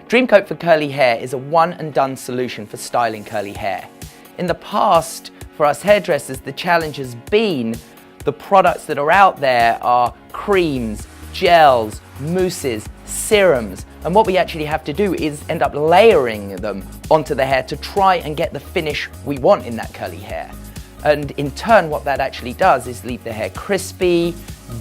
Dream Coat for curly hair is a one and done solution for styling curly hair. In the past, for us hairdressers, the challenge has been the products that are out there are creams, gels, mousses, serums, and what we actually have to do is end up layering them onto the hair to try and get the finish we want in that curly hair. And in turn, what that actually does is leave the hair crispy,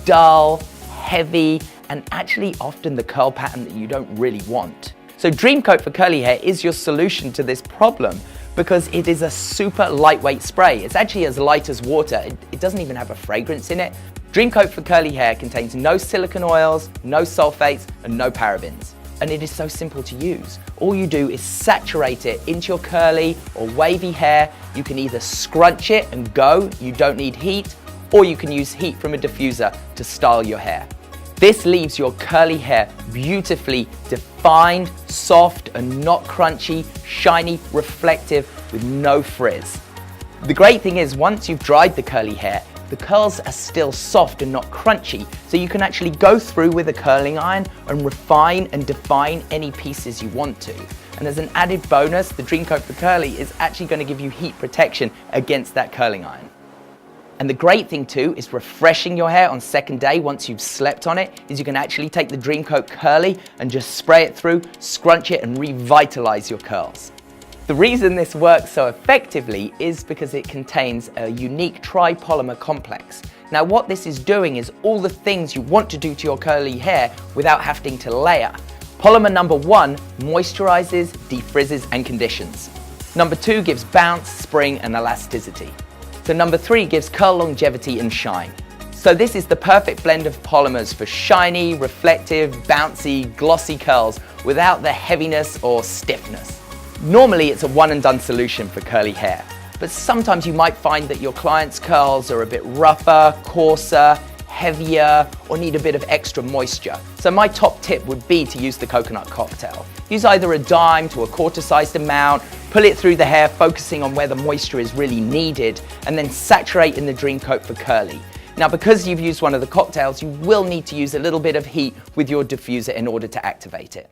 dull, heavy, and actually often the curl pattern that you don't really want. So Dream Coat for curly hair is your solution to this problem because it is a super lightweight spray. It's actually as light as water. It doesn't even have a fragrance in it. Dream Coat for curly hair contains no silicone oils, no sulfates, and no parabens. And it is so simple to use. All you do is saturate it into your curly or wavy hair. You can either scrunch it and go, you don't need heat, or you can use heat from a diffuser to style your hair. This leaves your curly hair beautifully defined, soft and not crunchy, shiny, reflective with no frizz. The great thing is once you've dried the curly hair, the curls are still soft and not crunchy, so you can actually go through with a curling iron and refine and define any pieces you want to. And as an added bonus, the Dream Coat for curly is actually going to give you heat protection against that curling iron. And the great thing too is refreshing your hair on second day once you've slept on it, is you can actually take the Dream Coat curly and just spray it through, scrunch it and revitalize your curls. The reason this works so effectively is because it contains a unique tripolymer complex. Now what this is doing is all the things you want to do to your curly hair without having to layer. Polymer number 1 moisturizes, defrizzes and conditions. Number 2 gives bounce, spring and elasticity. So number 3 gives curl longevity and shine. So this is the perfect blend of polymers for shiny, reflective, bouncy, glossy curls without the heaviness or stiffness. Normally it's a one and done solution for curly hair, but sometimes you might find that your client's curls are a bit rougher, coarser, heavier, or need a bit of extra moisture. So my top tip would be to use the coconut cocktail. Use either a dime to a quarter-sized amount, pull it through the hair, focusing on where the moisture is really needed, and then saturate in the Dream Coat for curly. Now because you've used one of the cocktails, you will need to use a little bit of heat with your diffuser in order to activate it.